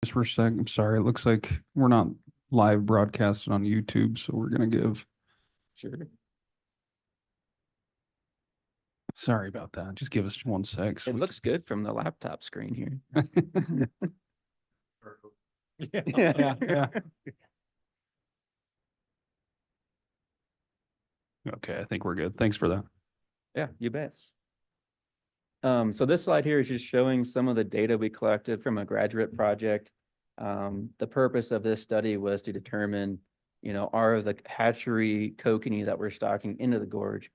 just for a sec. I'm sorry. It looks like we're not live broadcasting on YouTube, so we're gonna give. Sure. Sorry about that. Just give us 1 sec. It looks good from the laptop screen here. Yeah. Okay, I think we're good. Thanks for that. Yeah, you bet. So this slide here is just showing some of the data we collected from a graduate project. The purpose of this study was to determine, are the hatchery kokanee that we're stocking into the gorge,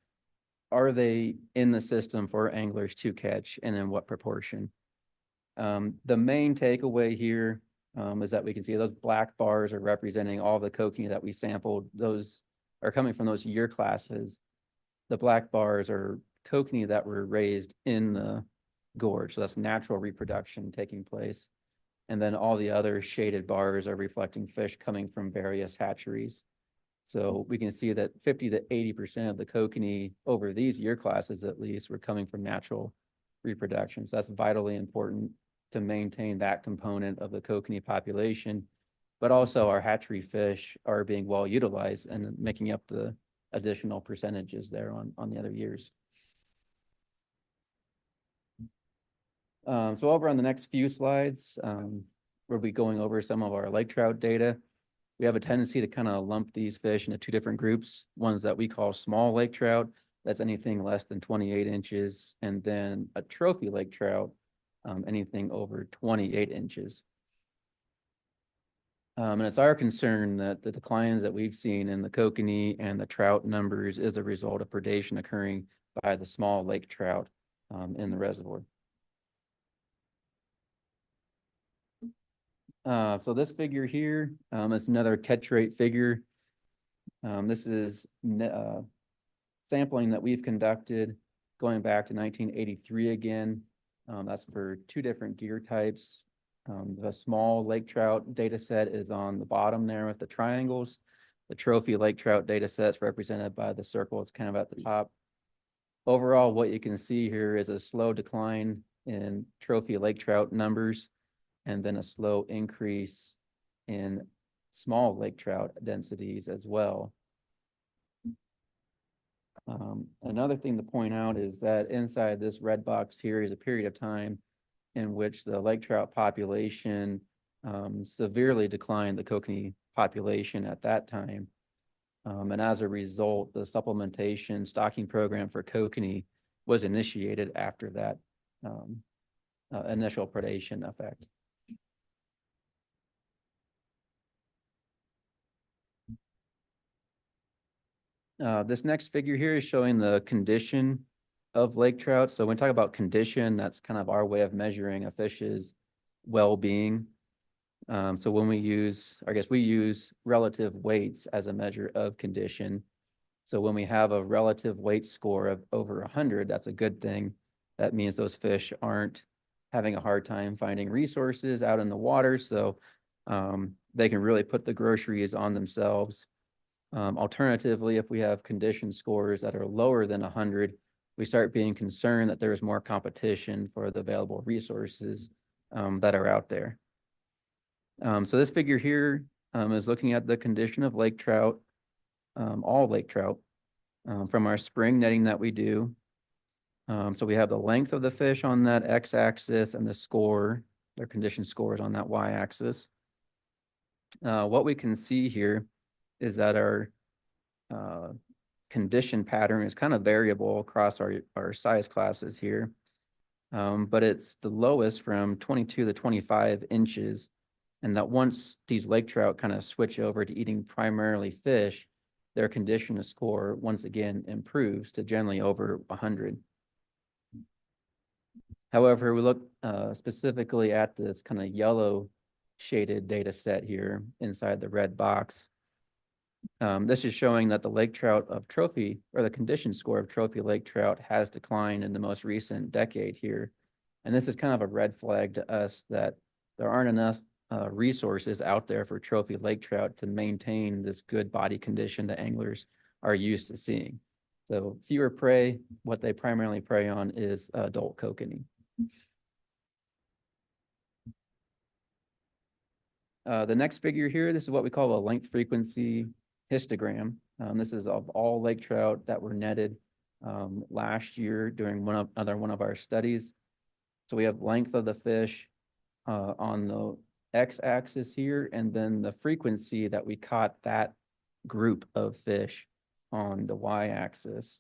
are they in the system for anglers to catch, and in what proportion? The main takeaway here is that we can see those black bars are representing all the kokanee that we sampled. Those are coming from those year classes. The black bars are kokanee that were raised in the gorge. So that's natural reproduction taking place. And then all the other shaded bars are reflecting fish coming from various hatcheries. So we can see that 50 to 80% of the kokanee over these year classes, at least, were coming from natural reproduction. So that's vitally important to maintain that component of the kokanee population. But also our hatchery fish are being well utilized and making up the additional percentages there on the other years. So over on the next few slides, we'll be going over some of our lake trout data. We have a tendency to kind of lump these fish into two different groups. Ones that we call small lake trout, that's anything less than 28 inches, and then a trophy lake trout, anything over 28 inches. And it's our concern that the declines that we've seen in the kokanee and the trout numbers is a result of predation occurring by the small lake trout in the reservoir. So this figure here is another catch rate figure. This is sampling that we've conducted going back to 1983 again. That's for two different gear types. The small lake trout data set is on the bottom there with the triangles. The trophy lake trout data set is represented by the circle. It's kind of at the top. Overall, what you can see here is a slow decline in trophy lake trout numbers, and then a slow increase in small lake trout densities as well. Another thing to point out is that inside this red box here is a period of time in which the lake trout population severely declined the kokanee population at that time. And as a result, the supplementation stocking program for kokanee was initiated after that initial predation effect. This next figure here is showing the condition of lake trout. So when we talk about condition, that's kind of our way of measuring a fish's well-being. So when we use relative weights as a measure of condition. So when we have a relative weight score of over 100, that's a good thing. That means those fish aren't having a hard time finding resources out in the water. So they can really put the groceries on themselves. Alternatively, if we have condition scores that are lower than 100, we start being concerned that there's more competition for the available resources that are out there. So this figure here is looking at the condition of lake trout, all lake trout, from our spring netting that we do. So we have the length of the fish on that x-axis and the score, their condition scores on that y-axis. What we can see here is that our condition pattern is kind of variable across our size classes here. But it's the lowest from 22 to 25 inches. And that once these lake trout kind of switch over to eating primarily fish, their condition score once again improves to generally over 100. However, we look specifically at this kind of yellow shaded data set here inside the red box. This is showing that the lake trout of trophy, or the condition score of trophy lake trout, has declined in the most recent decade here. And this is kind of a red flag to us that there aren't enough resources out there for trophy lake trout to maintain this good body condition that anglers are used to seeing. So fewer prey, what they primarily prey on is adult kokanee. The next figure here, this is what we call a length frequency histogram. This is of all lake trout that were netted last year during one of our studies. So we have length of the fish on the x-axis here, and then the frequency that we caught that group of fish on the y-axis.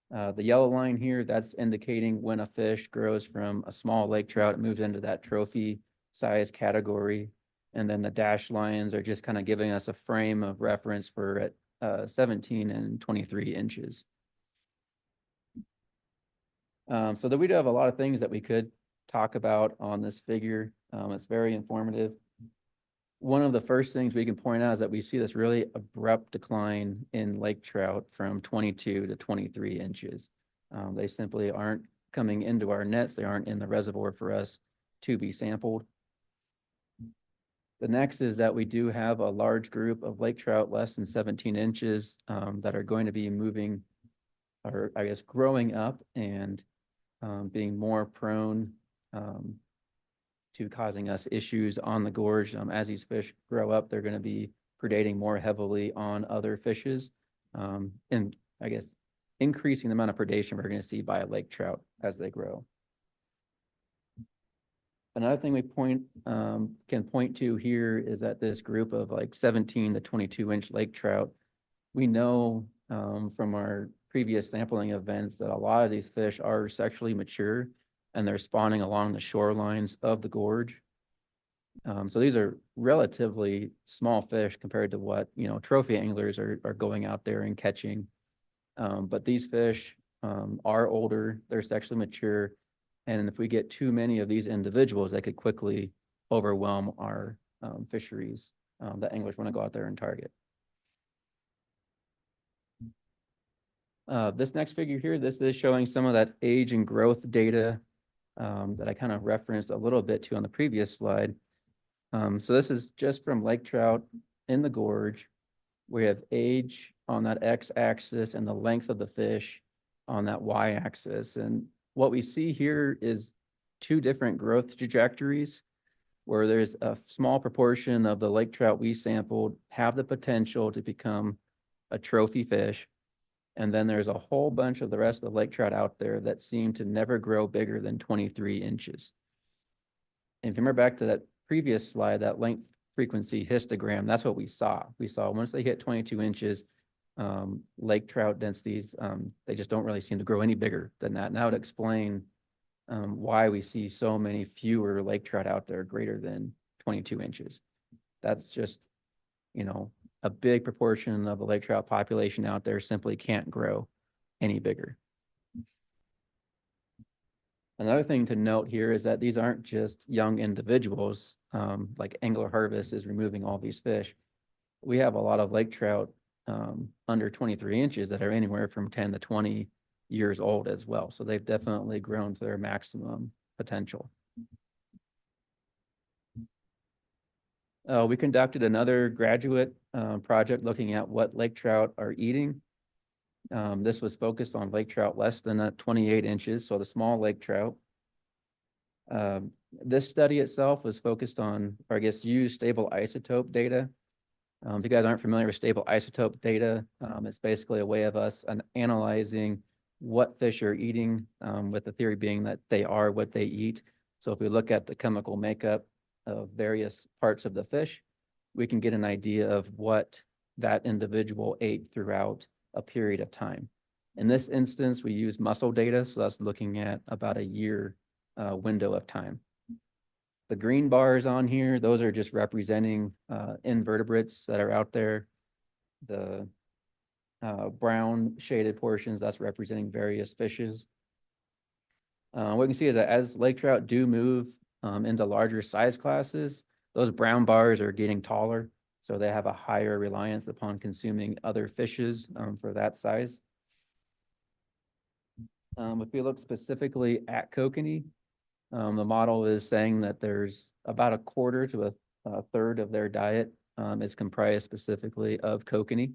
The yellow line here, that's indicating when a fish grows from a small lake trout, it moves into that trophy size category. And then the dashed lines are just kind of giving us a frame of reference for at 17 and 23 inches. So that we do have a lot of things that we could talk about on this figure. It's very informative. One of the first things we can point out is that we see this really abrupt decline in lake trout from 22 to 23 inches. They simply aren't coming into our nets. They aren't in the reservoir for us to be sampled. The next is that we do have a large group of lake trout less than 17 inches that are going to be moving, or I guess growing up and being more prone to causing us issues on the gorge. As these fish grow up, they're going to be predating more heavily on other fishes, and I guess increasing the amount of predation we're going to see by a lake trout as they grow. Another thing we can point to here is that this group of like 17 to 22 inch lake trout, we know from our previous sampling events that a lot of these fish are sexually mature and they're spawning along the shorelines of the gorge. So these are relatively small fish compared to what, trophy anglers are going out there and catching. But these fish are older, they're sexually mature, and if we get too many of these individuals, they could quickly overwhelm our fisheries that anglers want to go out there and target. This next figure here, this is showing some of that age and growth data that I kind of referenced a little bit to on the previous slide. So this is just from lake trout in the gorge. We have age on that x-axis and the length of the fish on that y-axis. And what we see here is two different growth trajectories where there's a small proportion of the lake trout we sampled have the potential to become a trophy fish. And then there's a whole bunch of the rest of the lake trout out there that seem to never grow bigger than 23 inches. And if you remember back to that previous slide, that length frequency histogram, that's what we saw. We saw once they hit 22 inches, lake trout densities, they just don't really seem to grow any bigger than that. And that would explain why we see so many fewer lake trout out there greater than 22 inches. That's just, a big proportion of the lake trout population out there simply can't grow any bigger. Another thing to note here is that these aren't just young individuals, like Angler Harvest is removing all these fish. We have a lot of lake trout under 23 inches that are anywhere from 10 to 20 years old as well. So they've definitely grown to their maximum potential. We conducted another graduate project looking at what lake trout are eating. This was focused on lake trout less than 28 inches, so the small lake trout. This study itself was focused on, or I guess used stable isotope data. If you guys aren't familiar with stable isotope data, it's basically a way of us analyzing what fish are eating, with the theory being that they are what they eat. So if we look at the chemical makeup of various parts of the fish, we can get an idea of what that individual ate throughout a period of time. In this instance, we use muscle data, so that's looking at about a year window of time. The green bars on here, those are just representing invertebrates that are out there. The brown shaded portions, that's representing various fishes. What we can see is that as lake trout do move into larger size classes, those brown bars are getting taller, so they have a higher reliance upon consuming other fishes for that size. If we look specifically at kokanee, the model is saying that there's about a quarter to a third of their diet is comprised specifically of kokanee.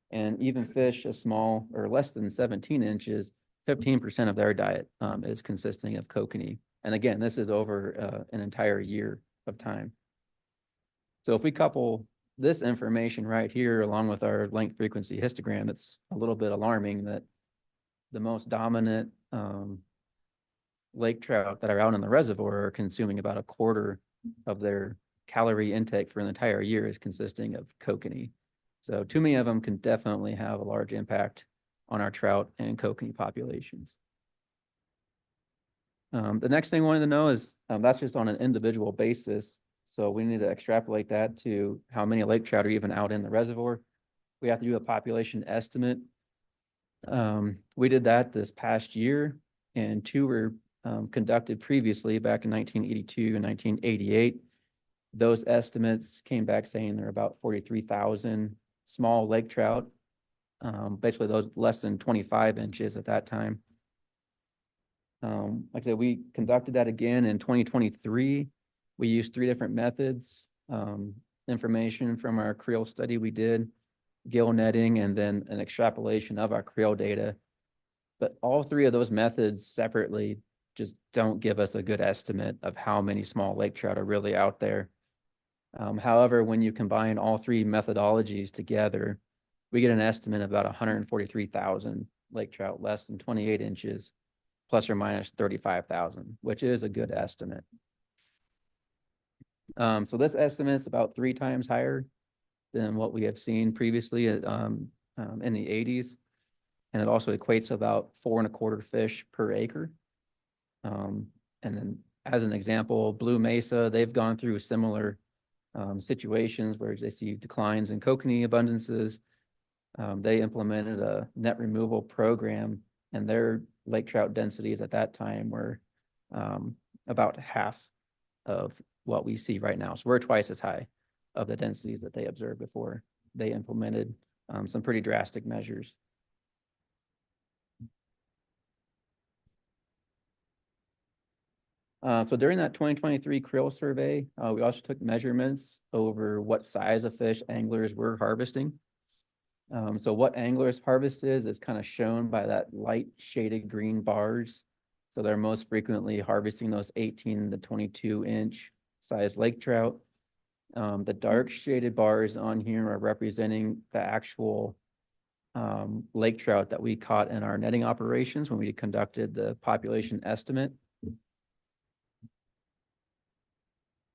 And even fish as small or less than 17 inches, 15% of their diet is consisting of kokanee. And again, this is over an entire year of time. So if we couple this information right here along with our length frequency histogram, it's a little bit alarming that the most dominant lake trout that are out in the reservoir are consuming about a quarter of their calorie intake for an entire year is consisting of kokanee. So too many of them can definitely have a large impact on our trout and kokanee populations. The next thing I wanted to know is that's just on an individual basis. So we need to extrapolate that to how many lake trout are even out in the reservoir. We have to do a population estimate. We did that this past year, and two were conducted previously back in 1982 and 1988. Those estimates came back saying there are about 43,000 small lake trout, basically those less than 25 inches at that time. Like I said, we conducted that again in 2023. We used 3 different methods, information from our creel study we did, gill netting, and then an extrapolation of our creel data. But all 3 of those methods separately just don't give us a good estimate of how many small lake trout are really out there. However, when you combine all 3 methodologies together, we get an estimate of about 143,000 lake trout less than 28 inches, plus or minus 35,000, which is a good estimate. So this estimate is about 3 times higher than what we have seen previously in the 80s. And it also equates to about 4.25 fish per acre. And then as an example, Blue Mesa, they've gone through similar situations where they see declines in kokanee abundances. They implemented a net removal program, and their lake trout densities at that time were about half of what we see right now. So we're twice as high of the densities that they observed before they implemented some pretty drastic measures. So during that 2023 creel survey, we also took measurements over what size of fish anglers were harvesting. So what anglers harvested is kind of shown by that light shaded green bars. So they're most frequently harvesting those 18 to 22 inch size lake trout. The dark shaded bars on here are representing the actual lake trout that we caught in our netting operations when we conducted the population estimate.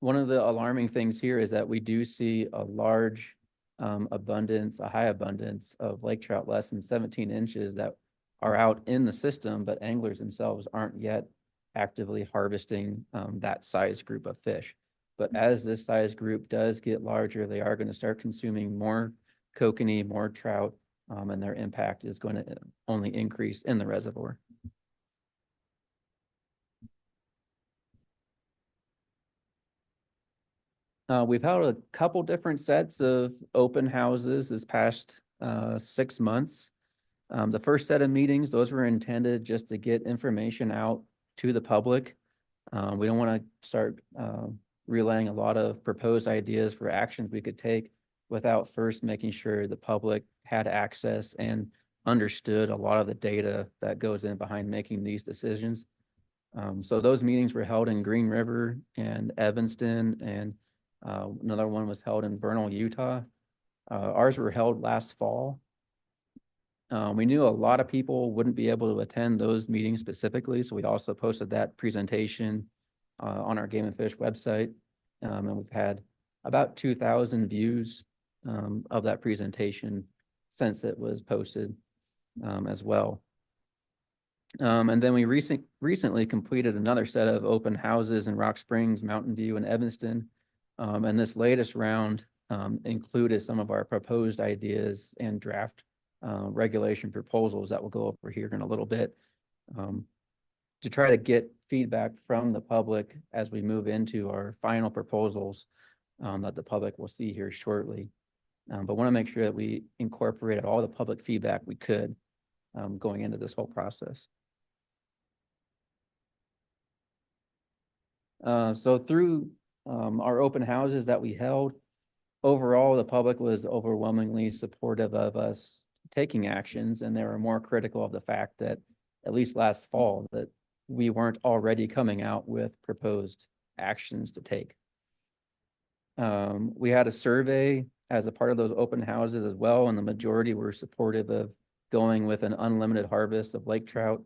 One of the alarming things here is that we do see a large abundance, a high abundance of lake trout less than 17 inches that are out in the system, but anglers themselves aren't yet actively harvesting that size group of fish. But as this size group does get larger, they are going to start consuming more kokanee, more trout, and their impact is going to only increase in the reservoir. We've held a couple different sets of open houses this past 6 months. The first set of meetings, those were intended just to get information out to the public. We don't want to start relaying a lot of proposed ideas for actions we could take without first making sure the public had access and understood a lot of the data that goes in behind making these decisions. So those meetings were held in Green River and Evanston, and another one was held in Vernal, Utah. Ours were held last fall. We knew a lot of people wouldn't be able to attend those meetings specifically, so we also posted that presentation on our Game and Fish website. And we've had about 2,000 views of that presentation since it was posted as well. And then we recently completed another set of open houses in Rock Springs, Mountain View, and Evanston. And this latest round included some of our proposed ideas and draft regulation proposals that we'll go over here in a little bit to try to get feedback from the public as we move into our final proposals that the public will see here shortly. But want to make sure that we incorporated all the public feedback we could going into this whole process. So through our open houses that we held, overall, the public was overwhelmingly supportive of us taking actions, and they were more critical of the fact that, at least last fall, that we weren't already coming out with proposed actions to take. We had a survey as a part of those open houses as well, and the majority were supportive of going with an unlimited harvest of lake trout.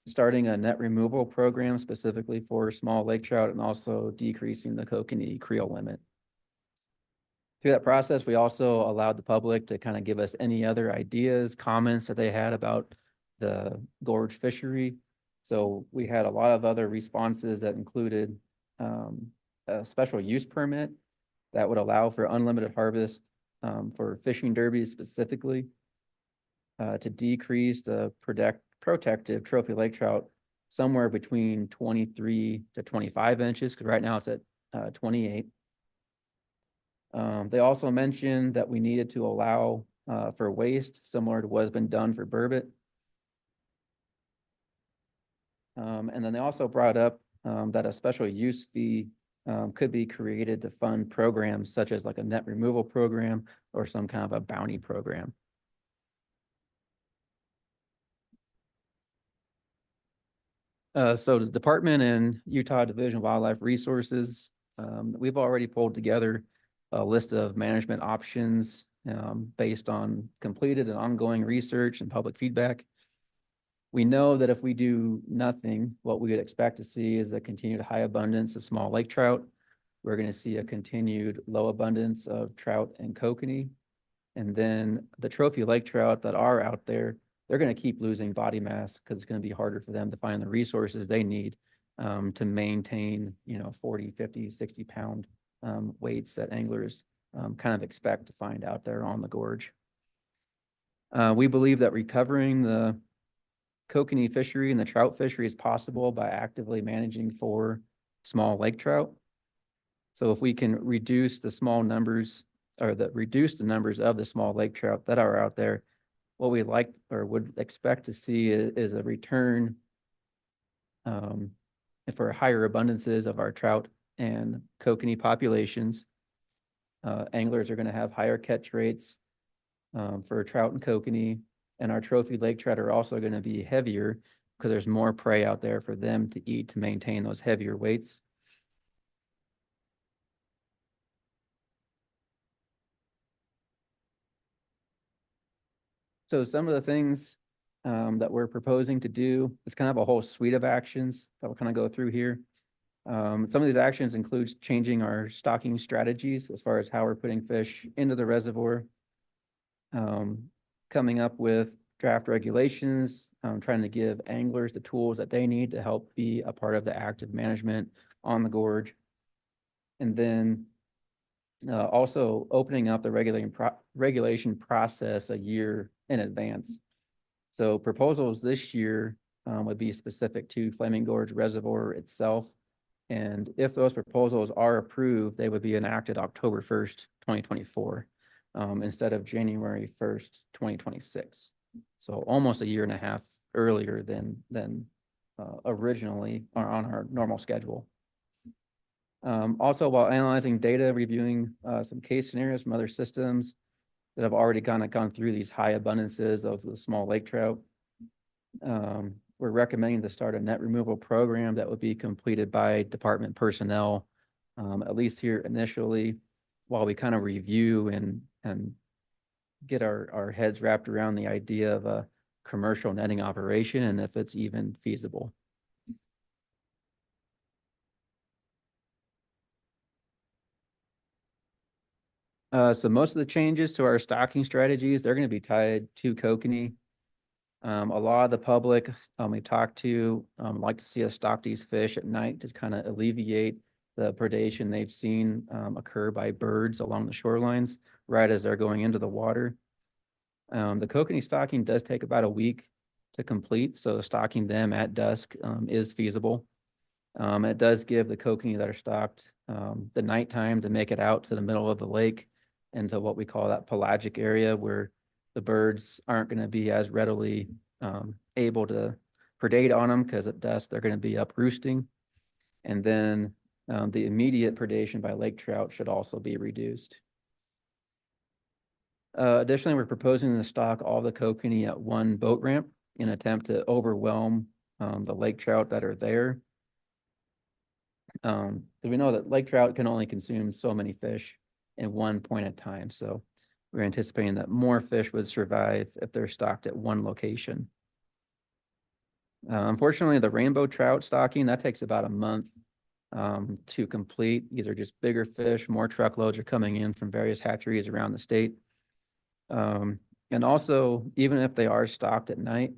Starting a net removal program specifically for small lake trout and also decreasing the kokanee creel limit. Through that process, we also allowed the public to kind of give us any other ideas, comments that they had about the gorge fishery. So we had a lot of other responses that included a special use permit that would allow for unlimited harvest for fishing derbies specifically, to decrease the protective trophy lake trout somewhere between 23 to 25 inches, because right now it's at 28. They also mentioned that we needed to allow for waste similar to what has been done for burbot. And then they also brought up that a special use fee could be created to fund programs such as like a net removal program or some kind of a bounty program. So the department and Utah Division of Wildlife Resources, we've already pulled together a list of management options based on completed and ongoing research and public feedback. We know that if we do nothing, what we would expect to see is a continued high abundance of small lake trout. We're going to see a continued low abundance of trout and kokanee. And then the trophy lake trout that are out there, they're going to keep losing body mass because it's going to be harder for them to find the resources they need to maintain, 40, 50, 60 pound weights that anglers kind of expect to find out there on the gorge. We believe that recovering the kokanee fishery and the trout fishery is possible by actively managing for small lake trout. So if we can reduce the reduce the numbers of the small lake trout that are out there, what we like or would expect to see is a return for higher abundances of our trout and kokanee populations. Anglers are going to have higher catch rates for trout and kokanee, and our trophy lake trout are also going to be heavier because there's more prey out there for them to eat to maintain those heavier weights. So some of the things that we're proposing to do is kind of a whole suite of actions that we'll kind of go through here. Some of these actions include changing our stocking strategies as far as how we're putting fish into the reservoir, coming up with draft regulations, trying to give anglers the tools that they need to help be a part of the active management on the gorge. And then also opening up the regulation process a year in advance. So proposals this year would be specific to Flaming Gorge Reservoir itself. And if those proposals are approved, they would be enacted October 1st, 2024, instead of January 1st, 2026. So almost a year and a half earlier than originally on our normal schedule. Also, while analyzing data, reviewing some case scenarios from other systems that have already kind of gone through these high abundances of the small lake trout, we're recommending to start a net removal program that would be completed by department personnel, at least here initially, while we kind of review and get our heads wrapped around the idea of a commercial netting operation and if it's even feasible. So most of the changes to our stocking strategies, they're going to be tied to kokanee. A lot of the public we talked to like to see us stock these fish at night to kind of alleviate the predation they've seen occur by birds along the shorelines right as they're going into the water. The kokanee stocking does take about a week to complete, so stocking them at dusk is feasible. It does give the kokanee that are stocked the nighttime to make it out to the middle of the lake into what we call that pelagic area where the birds aren't going to be as readily able to predate on them because at dusk they're going to be up roosting. And then the immediate predation by lake trout should also be reduced. Additionally, we're proposing to stock all the kokanee at one boat ramp in an attempt to overwhelm the lake trout that are there. We know that lake trout can only consume so many fish in one point at time. So we're anticipating that more fish would survive if they're stocked at one location. Unfortunately, the rainbow trout stocking, that takes about a month to complete. These are just bigger fish, more truckloads are coming in from various hatcheries around the state. And also, even if they are stocked at night,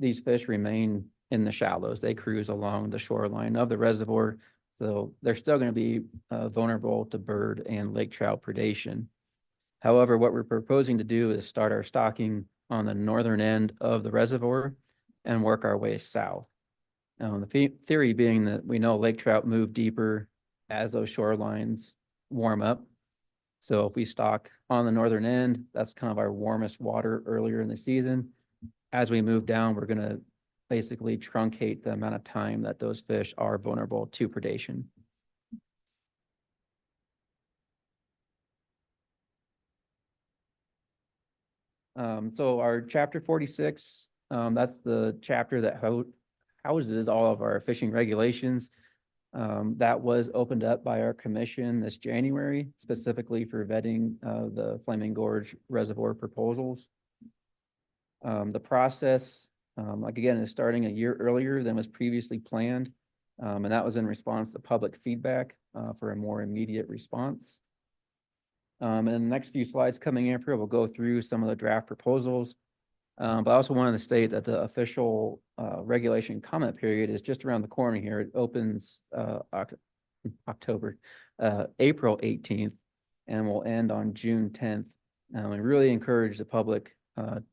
these fish remain in the shallows. They cruise along the shoreline of the reservoir. So they're still going to be vulnerable to bird and lake trout predation. However, what we're proposing to do is start our stocking on the northern end of the reservoir and work our way south. The theory being that we know lake trout move deeper as those shorelines warm up. So if we stock on the northern end, that's kind of our warmest water earlier in the season. As we move down, we're going to basically truncate the amount of time that those fish are vulnerable to predation. So our chapter 46, that's the chapter that houses all of our fishing regulations. That was opened up by our commission this January, specifically for vetting the Flaming Gorge Reservoir proposals. The process, like again, is starting a year earlier than was previously planned. And that was in response to public feedback for a more immediate response. And in the next few slides coming in here, we'll go through some of the draft proposals. But I also wanted to state that the official regulation comment period is just around the corner here. It opens April 18th and will end on June 10th. And really encourage the public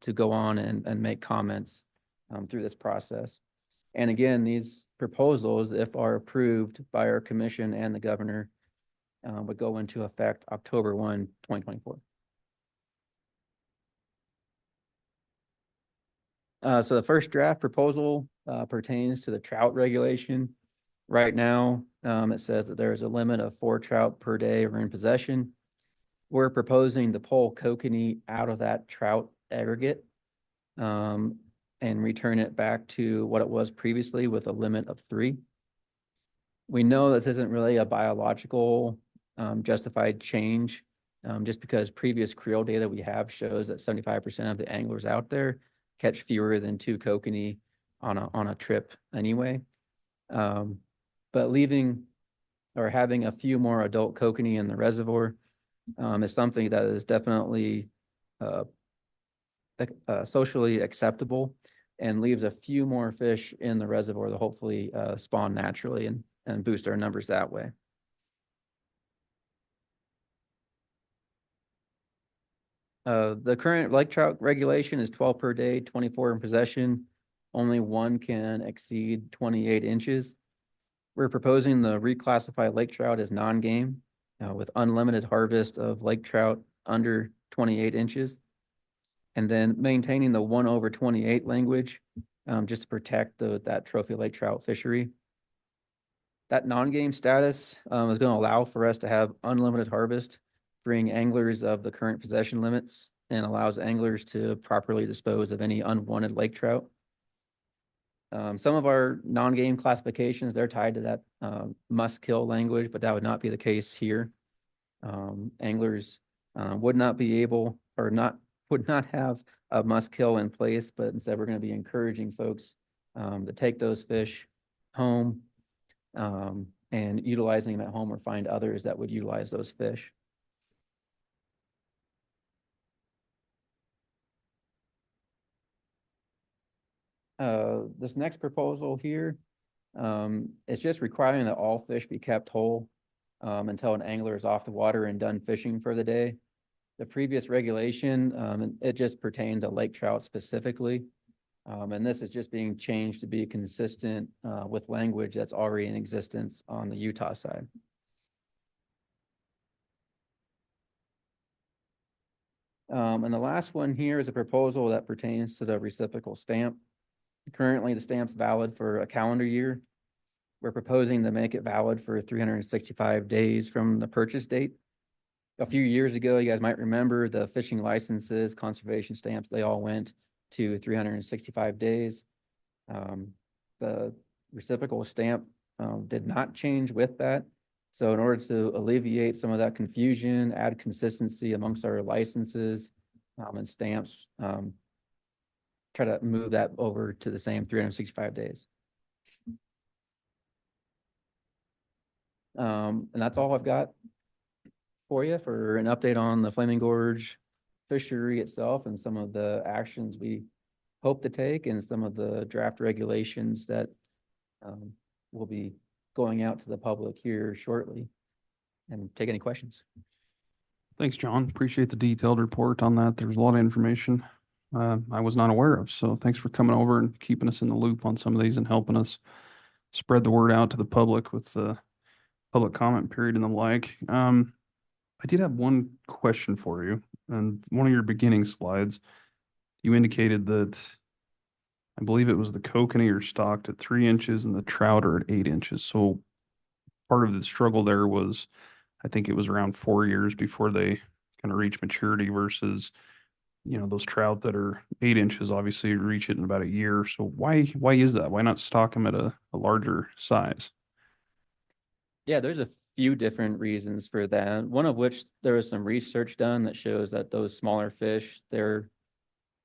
to go on and make comments through this process. And again, these proposals, if are approved by our commission and the governor, would go into effect October 1, 2024. So the first draft proposal pertains to the trout regulation. Right now, it says that there is a limit of 4 trout per day are in possession. We're proposing to pull kokanee out of that trout aggregate and return it back to what it was previously with a limit of 3. We know this isn't really a biological justified change, just because previous creel data we have shows that 75% of the anglers out there catch fewer than 2 kokanee on a trip anyway. But leaving or having a few more adult kokanee in the reservoir is something that is definitely socially acceptable and leaves a few more fish in the reservoir to hopefully spawn naturally and boost our numbers that way. The current lake trout regulation is 12 per day, 24 in possession. Only one can exceed 28 inches. We're proposing to reclassify lake trout as non-game with unlimited harvest of lake trout under 28 inches. And then maintaining the 1/28 language just to protect that trophy lake trout fishery. That non-game status is going to allow for us to have unlimited harvest, freeing anglers of the current possession limits, and allows anglers to properly dispose of any unwanted lake trout. Some of our non-game classifications, they're tied to that must kill language, but that would not be the case here. Anglers would not be able or would not have a must kill in place, but instead we're going to be encouraging folks to take those fish home and utilizing them at home or find others that would utilize those fish. This next proposal here, it's just requiring that all fish be kept whole until an angler is off the water and done fishing for the day. The previous regulation, it just pertained to lake trout specifically. And this is just being changed to be consistent with language that's already in existence on the Utah side. And the last one here is a proposal that pertains to the reciprocal stamp. Currently, the stamp's valid for a calendar year. We're proposing to make it valid for 365 days from the purchase date. A few years ago, you guys might remember the fishing licenses, conservation stamps, they all went to 365 days. The reciprocal stamp did not change with that. So in order to alleviate some of that confusion, add consistency amongst our licenses and stamps, try to move that over to the same 365 days. And that's all I've got for you for an update on the Flaming Gorge fishery itself and some of the actions we hope to take and some of the draft regulations that will be going out to the public here shortly, and take any questions. Thanks, John. Appreciate the detailed report on that. There was a lot of information I was not aware of. So thanks for coming over and keeping us in the loop on some of these and helping us spread the word out to the public with the public comment period and the like. I did have one question for you. And one of your beginning slides, you indicated that I believe it was the kokanee are stocked at 3 inches and the trout are at 8 inches. So part of the struggle there was, I think it was around 4 years before they kind of reach maturity versus, those trout that are 8 inches obviously reach it in about a year. So why is that? Why not stock them at a larger size? Yeah, there's a few different reasons for that. One of which there was some research done that shows that those smaller fish, they're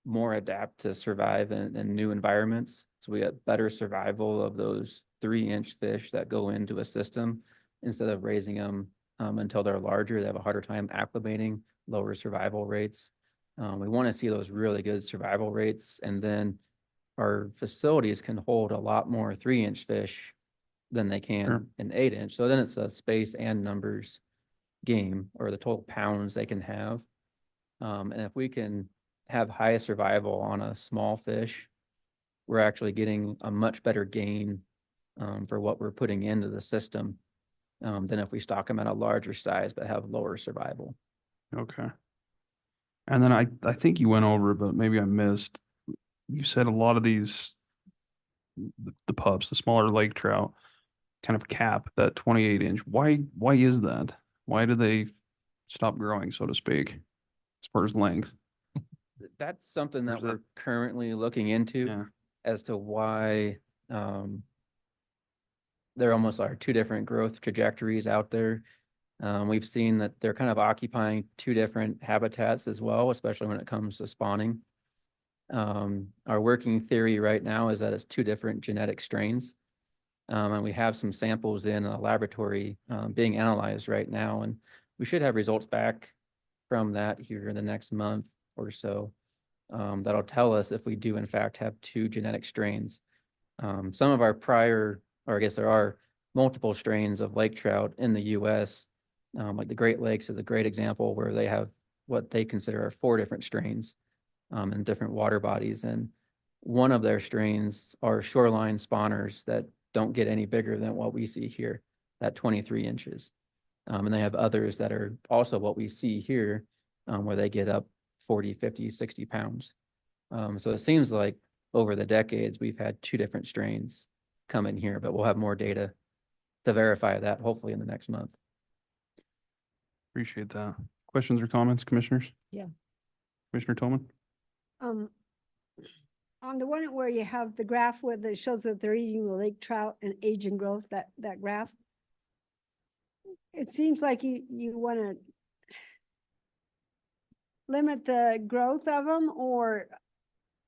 more adapt to survive in new environments. So we get better survival of those 3-inch fish that go into a system instead of raising them until they're larger. They have a harder time acclimating, lower survival rates. We want to see those really good survival rates, and then our facilities can hold a lot more 3-inch fish than they can Sure. in 8-inch. So then it's a space and numbers game, or the total pounds they can have. And if we can have high survival on a small fish, we're actually getting a much better gain for what we're putting into the system than if we stock them at a larger size but have lower survival. Okay. And then I think you went over it, but maybe I missed. You said a lot of these, the pups, the smaller lake trout, kind of cap that 28 inch. Why is that? Why do they stop growing, so to speak, as far as length? That's something Or that is that- we're currently looking into Yeah. as to why there almost are two different growth trajectories out there. We've seen that they're kind of occupying two different habitats as well, especially when it comes to spawning. Our working theory right now is that it's two different genetic strains. And we have some samples in a laboratory being analyzed right now, and we should have results back from that here in the next month or so. That'll tell us if we do in fact have two genetic strains. Some of our prior, or I guess there are multiple strains of lake trout in the US, like the Great Lakes is a great example where they have what they consider are 4 different strains in different water bodies. And one of their strains are shoreline spawners that don't get any bigger than what we see here, at 23 inches. And they have others that are also what we see here, where they get up 40, 50, 60 pounds. So it seems like over the decades, we've had 2 different strains come in here, but we'll have more data to verify that hopefully in the next month. Appreciate that. Questions or comments, commissioners? Yeah. Commissioner Tolman? On the one where you have the graph where it shows that they're eating the lake trout and age and growth, that graph, it seems like you want to limit the growth of them, or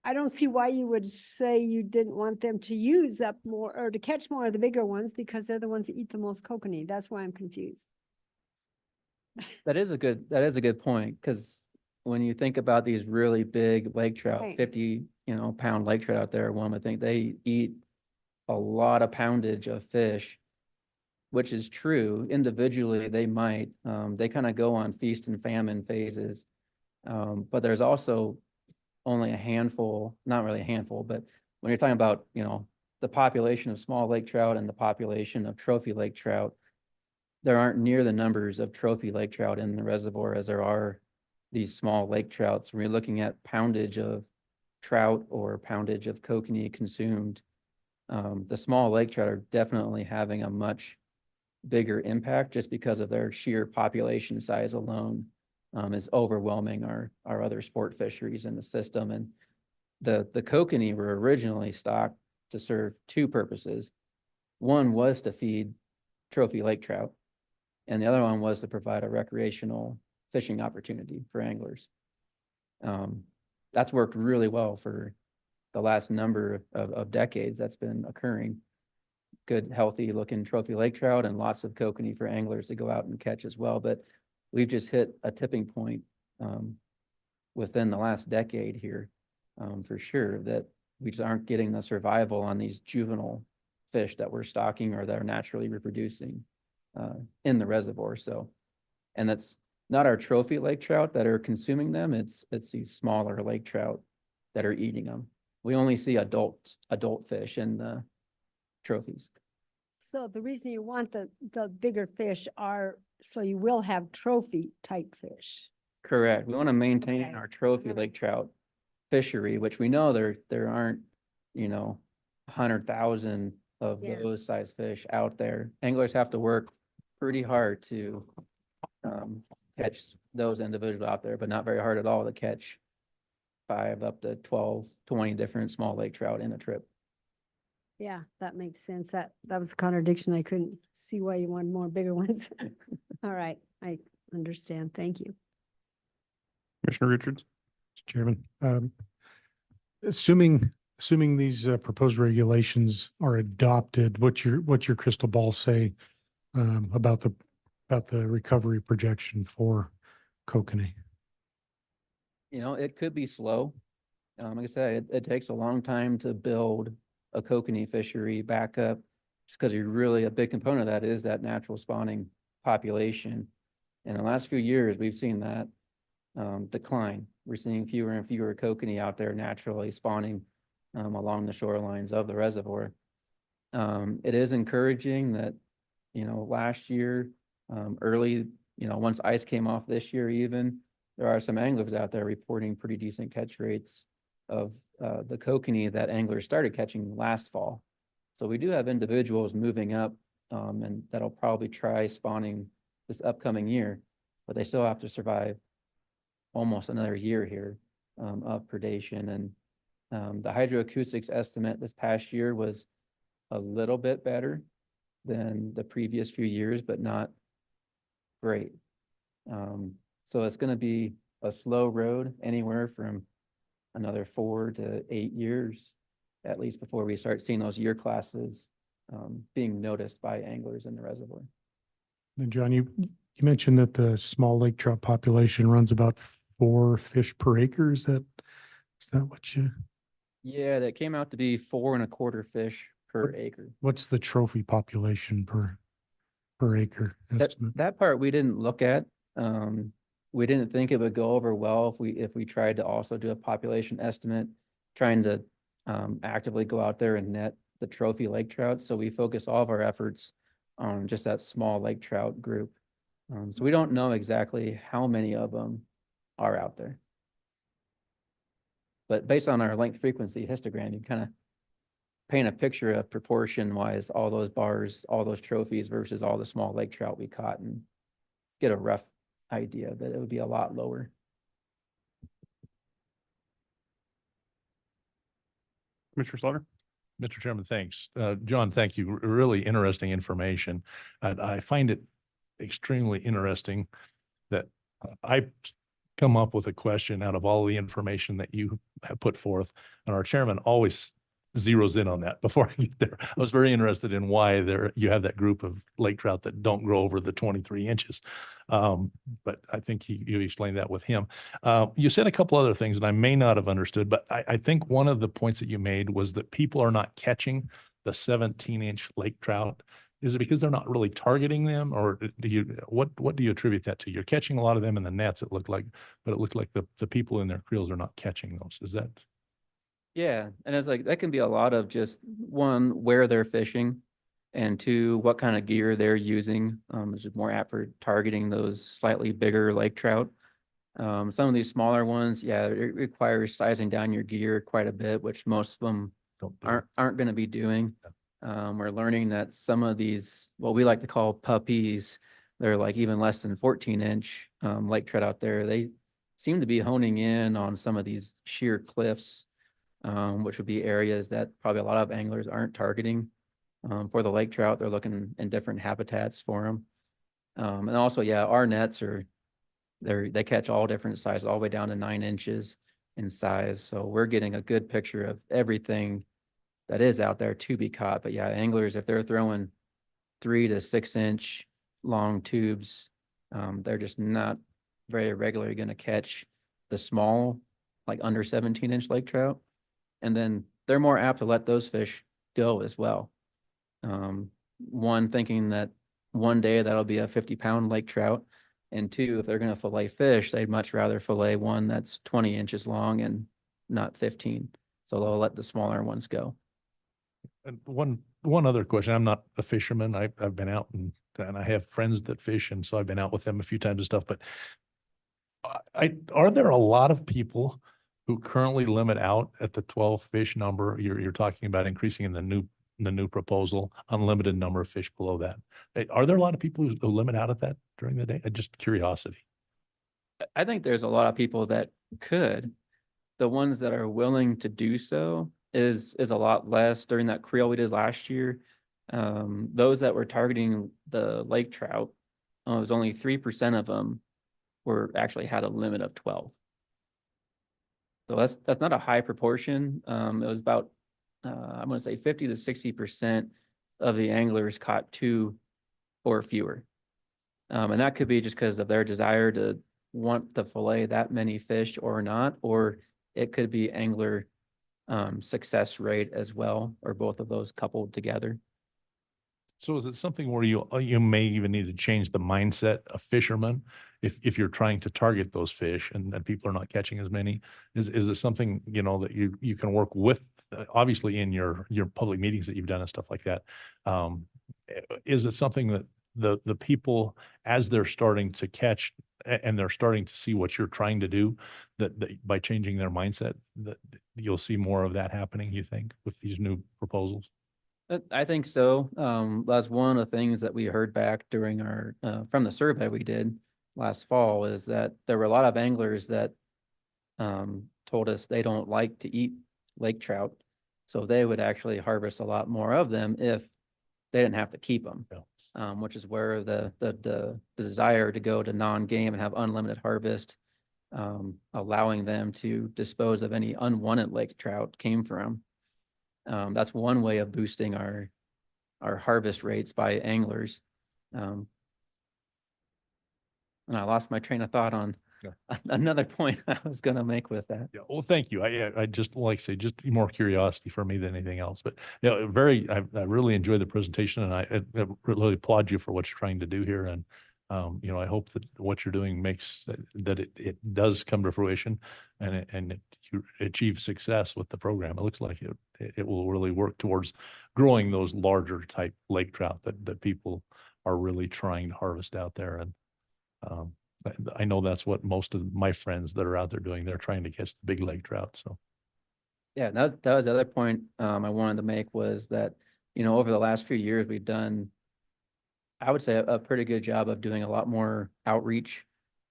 I don't see why you would say you didn't want them to use up more or to catch more of the bigger ones, because they're the ones that eat the most kokanee. That's why I'm confused. That is a good point, because when you think about these really big lake trout, Right. 50, pound lake trout out there, one would think they eat a lot of poundage of fish, which is true. Individually, they might. They kind of go on feast and famine phases. But there's also only a handful, not really a handful, but when you're talking about, the population of small lake trout and the population of trophy lake trout, there aren't near the numbers of trophy lake trout in the reservoir as there are these small lake trouts. When you're looking at poundage of trout or poundage of kokanee consumed, the small lake trout are definitely having a much bigger impact just because of their sheer population size alone is overwhelming our other sport fisheries in the system. And the kokanee were originally stocked to serve 2 purposes. One was to feed trophy lake trout, and the other one was to provide a recreational fishing opportunity for anglers. That's worked really well for the last number of decades that's been occurring. Good, healthy looking trophy lake trout and lots of kokanee for anglers to go out and catch as well. But we've just hit a tipping point within the last decade here, for sure, that we just aren't getting the survival on these juvenile fish that we're stocking or that are naturally reproducing in the reservoir. So, and that's not our trophy lake trout that are consuming them. It's these smaller lake trout that are eating them. We only see adult fish in the trophies. So the reason you want the bigger fish are, so you will have trophy type fish. Correct. We want to maintain Okay. our trophy lake trout fishery, which we know there aren't, 100,000 of Yeah. those size fish out there. Anglers have to work pretty hard to catch those individuals out there, but not very hard at all to catch 5 up to 12, 20 different small lake trout in a trip. Yeah, that makes sense. That was a contradiction. I couldn't see why you wanted more bigger ones. All right, I understand. Thank you. Commissioner Richards? Mr. Chairman, assuming these proposed regulations are adopted, what's your crystal ball say about the recovery projection for kokanee? It could be slow. Like I said, it takes a long time to build a kokanee fishery back up, just because a big component of that is that natural spawning population. In the last few years, we've seen that decline. We're seeing fewer and fewer kokanee out there naturally spawning along the shorelines of the reservoir. It is encouraging that, last year, early, once ice came off this year even, there are some anglers out there reporting pretty decent catch rates of the kokanee that anglers started catching last fall. So we do have individuals moving up and that'll probably try spawning this upcoming year, but they still have to survive almost another year here of predation. And the hydroacoustics estimate this past year was a little bit better than the previous few years, but not great. So it's going to be a slow road, anywhere from another 4 to 8 years, at least, before we start seeing those year classes being noticed by anglers in the reservoir. And John, you mentioned that the small lake trout population runs about 4 fish per acre. Is that what you? Yeah, that came out to be 4 1/4 fish per acre. What's the trophy population per acre estimate? That part we didn't look at. We didn't think it would go over well if we tried to also do a population estimate, trying to actively go out there and net the trophy lake trout. So we focus all of our efforts on just that small lake trout group. So we don't know exactly how many of them are out there. But based on our length frequency histogram, you kind of paint a picture of proportion wise, all those bars, all those trophies versus all the small lake trout we caught, and get a rough idea that it would be a lot lower. Commissioner Slaughter? Mr. Chairman, thanks. John, thank you. Really interesting information. And I find it extremely interesting that I come up with a question out of all the information that you have put forth, and our chairman always zeroes in on that before I get there. I was very interested in why you have that group of lake trout that don't grow over the 23 inches. But I think you explained that with him. You said a couple other things that I may not have understood, but I think one of the points that you made was that people are not catching the 17-inch lake trout. Is it because they're not really targeting them, or what do you attribute that to? You're catching a lot of them in the nets, it looked like, but it looked like the people in their creels are not catching those. Is that? Yeah, and it's like that can be a lot of just, one, where they're fishing, and 2, what kind of gear they're using. It's just more apt for targeting those slightly bigger lake trout. Some of these smaller ones, yeah, it requires sizing down your gear quite a bit, which most of them Don't do aren't going to be doing. We're learning that some of these, what we like to call puppies, they're like even less than 14-inch lake trout out there. They seem to be honing in on some of these sheer cliffs, which would be areas that probably a lot of anglers aren't targeting. For the lake trout, they're looking in different habitats for them. And also, yeah, our nets they catch all different sizes, all the way down to 9 inches in size. So we're getting a good picture of everything that is out there to be caught. But yeah, anglers, if they're throwing 3 to 6 inch long tubes, they're just not very regularly going to catch the small, like under 17-inch lake trout. And then they're more apt to let those fish go as well. One, thinking that one day that'll be a 50-pound lake trout. And two, if they're going to fillet fish, they'd much rather fillet one that's 20 inches long and not 15. So they'll let the smaller ones go. And one other question. I'm not a fisherman. I've been out and I have friends that fish, and so I've been out with them a few times and stuff. But are there a lot of people who currently limit out at the 12 fish number? You're talking about increasing in the new proposal, unlimited number of fish below that. Are there a lot of people who limit out at that during the day? Just curiosity. I think there's a lot of people that could. The ones that are willing to do so is a lot less. During that creel we did last year, those that were targeting the lake trout, it was only 3% of them actually had a limit of 12. So that's not a high proportion. It was about I'm going to say 50 to 60% of the anglers caught 2 or fewer. And that could be just because of their desire to want to fillet that many fish or not, or it could be angler success rate as well, or both of those coupled together. So is it something where you may even need to change the mindset of fishermen if you're trying to target those fish and people are not catching as many? Is it something, that you can work with, obviously in your public meetings that you've done and stuff like that? Is it something that the people, as they're starting to catch and they're starting to see what you're trying to do, that by changing their mindset, that you'll see more of that happening, you think, with these new proposals? I think so. That's one of the things that we heard back during our from the survey we did last fall, is that there were a lot of anglers that told us they don't like to eat lake trout, so they would actually harvest a lot more of them if they didn't have to keep them. Yeah. Which is where the desire to go to non-game and have unlimited harvest, allowing them to dispose of any unwanted lake trout came from. That's one way of boosting our harvest rates by anglers. And I lost my train of thought on another point I was going to make with that. Yeah, well, thank you. I just, like I say, just more curiosity for me than anything else. But yeah, I really enjoyed the presentation, and I really applaud you for what you're trying to do here. And I hope that what you're doing makes that it does come to fruition, and you achieve success with the program. It looks like it will really work towards growing those larger type lake trout that people are really trying to harvest out there. And I know that's what most of my friends that are out there doing. They're trying to catch the big lake trout. So Yeah, that was the other point I wanted to make, was that, over the last few years, we've done, I would say, a pretty good job of doing a lot more outreach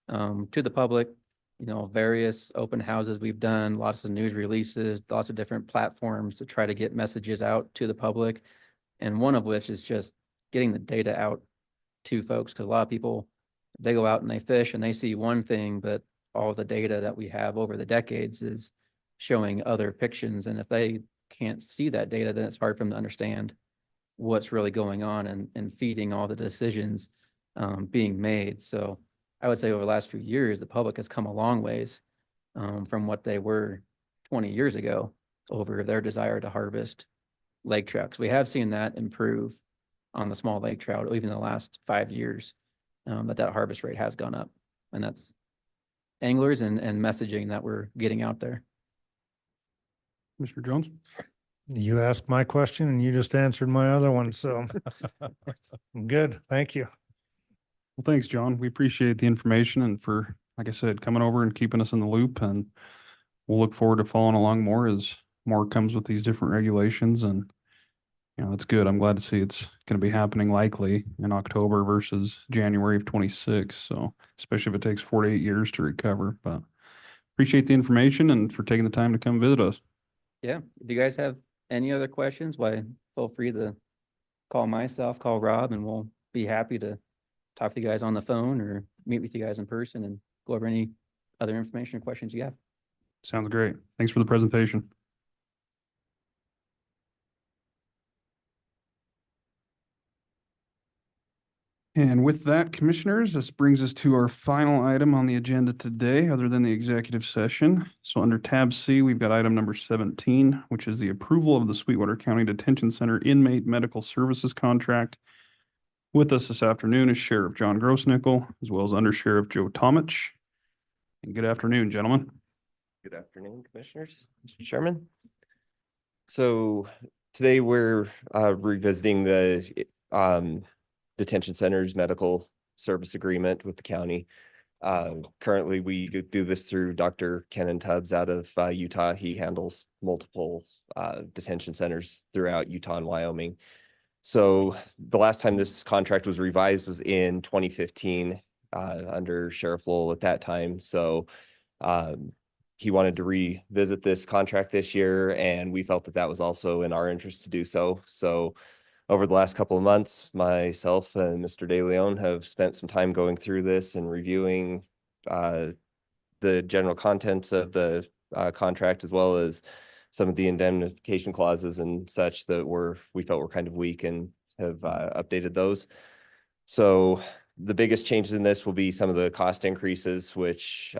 to the public, various open houses we've done, lots of news releases, lots of different platforms to try to get messages out to the public. And one of which is just getting the data out to folks, because a lot of people, they go out and they fish and they see one thing, but all the data that we have over the decades is showing other pictures. And if they can't see that data, then it's hard for them to understand what's really going on and feeding all the decisions being made. So I would say over the last few years, the public has come a long ways from what they were 20 years ago over their desire to harvest lake trout. We have seen that improve on the small lake trout, even in the last 5 years, that harvest rate has gone up. And that's anglers and messaging that we're getting out there. Mr. Jones? You asked my question and you just answered my other one, so good, thank you. Well, thanks, John. We appreciate the information and for, like I said, coming over and keeping us in the loop. And we'll look forward to following along more as more comes with these different regulations. And, it's good. I'm glad to see it's going to be happening likely in October versus January of 26. So especially if it takes 4 to 8 years to recover. But appreciate the information and for taking the time to come visit us. Yeah. If you guys have any other questions, why, feel free to call myself, call Rob, and we'll be happy to talk to you guys on the phone or meet with you guys in person and go over any other information or questions you have. Sounds great. Thanks for the presentation. And with that, commissioners, this brings us to our final item on the agenda today, other than the executive session. So under tab C, we've got item number 17, which is the approval of the Sweetwater County Detention Center inmate medical services contract. With us this afternoon is Sheriff John Grossnickel, as well as Under Sheriff Joe Tomich. And good afternoon, gentlemen. Good afternoon, Commissioners, Mr. Chairman. So today we're revisiting the detention center's medical service agreement with the county. Currently, we do this through Dr. Kenan Tubbs out of Utah. He handles multiple detention centers throughout Utah and Wyoming. So the last time this contract was revised was in 2015 under Sheriff Lowell at that time. So he wanted to revisit this contract this year, and we felt that that was also in our interest to do so. So over the last couple of months, myself and Mr. De Leon have spent some time going through this and reviewing the general contents of the contract, as well as some of the indemnification clauses and such that we felt were kind of weak, and have updated those. So the biggest changes in this will be some of the cost increases, which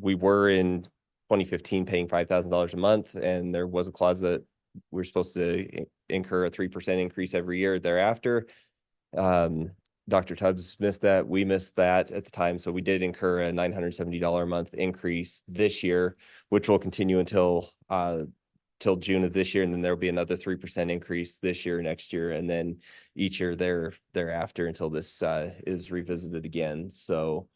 we were in 2015 paying $5,000 a month, and there was a clause that we're supposed to incur a 3% increase every year thereafter. Dr. Tubbs missed that. We missed that at the time. So we did incur a $970 a month increase this year, which will continue until till June of this year. And then there'll be another 3% increase this year, next year, and then each year thereafter until this is revisited again. So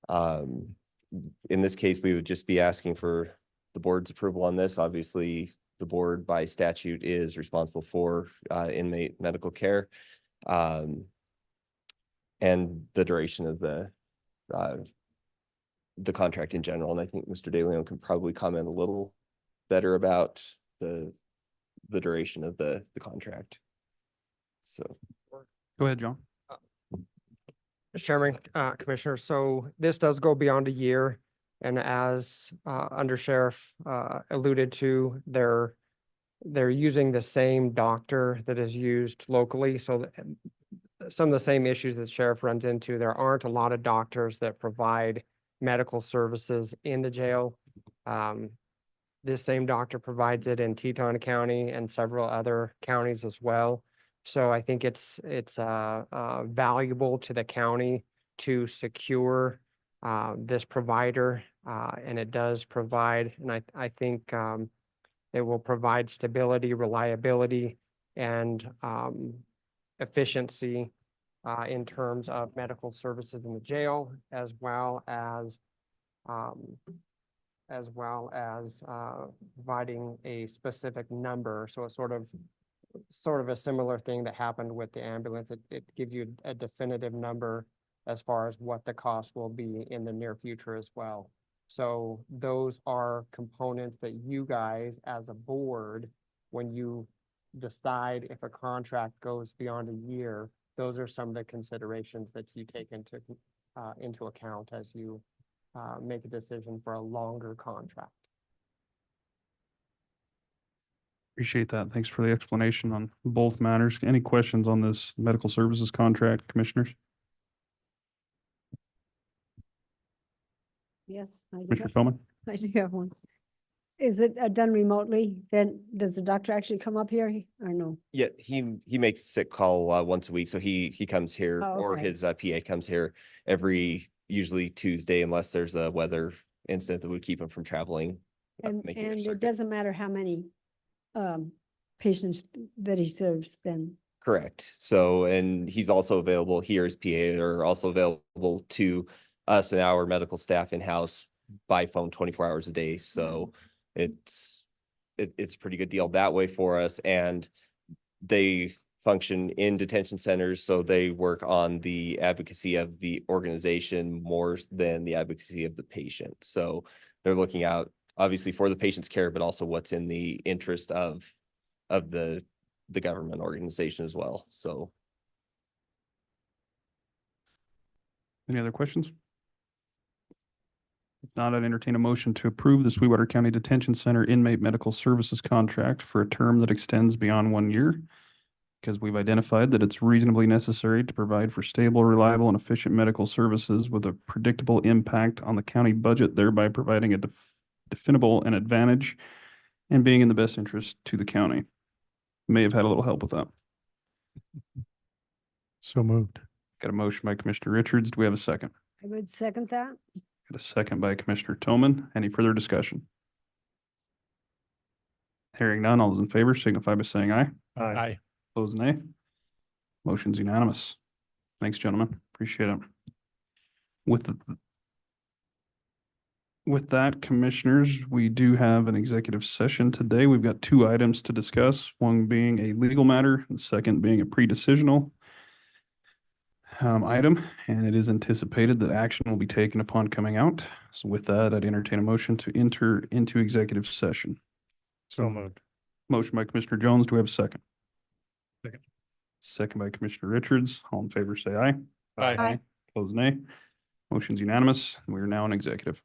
in this case, we would just be asking for the board's approval on this. Obviously, the board by statute is responsible for inmate medical care and the duration of the contract in general. And I think Mr. De Leon can probably comment a little better about the duration of the contract. So Go ahead, John. Mr. Chairman, Commissioner, so this does go beyond a year. And as Under Sheriff alluded to, they're using the same doctor that is used locally. So some of the same issues that Sheriff runs into, there aren't a lot of doctors that provide medical services in the jail. This same doctor provides it in Teton County and several other counties as well. So I think it's valuable to the county to secure this provider, and it does provide, and I think it will provide stability, reliability, and efficiency in terms of medical services in the jail, as well as providing a specific number. So it's sort of a similar thing that happened with the ambulance. It gives you a definitive number as far as what the cost will be in the near future as well. So those are components that you guys as a board, when you decide if a contract goes beyond a year, those are some of the considerations that you take into account as you make a decision for a longer contract. Appreciate that. Thanks for the explanation on both matters. Any questions on this medical services contract, commissioners? Yes, I do Commissioner have- Spellman? I do have one. Is it done remotely? Then does the doctor actually come up here or no? yeah, he makes sick call once a week. So he comes here, Oh, or okay. his PA comes here usually Tuesday, unless there's a weather incident that would keep him from traveling. And making a it circuit. doesn't matter how many patients that he serves then. Correct. So, and he's also available, he or his PA are also available to us and our medical staff in-house by phone 24 hours a day. So it's a pretty good deal that way for us. And they function in detention centers, so they work on the advocacy of the organization more than the advocacy of the patient. So they're looking out obviously for the patient's care, but also what's in the interest of the the government organization as well. So Any other questions? If not, I'd entertain a motion to approve the Sweetwater County Detention Center inmate medical services contract for a term that extends beyond 1 year. Because we've identified that it's reasonably necessary to provide for stable, reliable, and efficient medical services with a predictable impact on the county budget, thereby providing a definable an advantage and being in the best interest to the county. May have had a little help with that. So moved. Got a motion by Commissioner Richards. Do we have a second? I would second that. Got a second by Commissioner Toman. Any further discussion? Hearing none, all those in favor signify by saying aye. Aye. Opposed, nay. Motion's unanimous. Thanks, gentlemen. Appreciate it. With that, commissioners, we do have an executive session today. We've got 2 items to discuss, one being a legal matter, and the second being a pre-decisional item, and it is anticipated that action will be taken upon coming out. So with that, I'd entertain a motion to enter into executive session. So moved. Motion by Commissioner Jones. Do we have a second? Second. Second by Commissioner Richards. All in favor, say aye. Aye. Opposed, nay. Motion's unanimous. We are now in executive.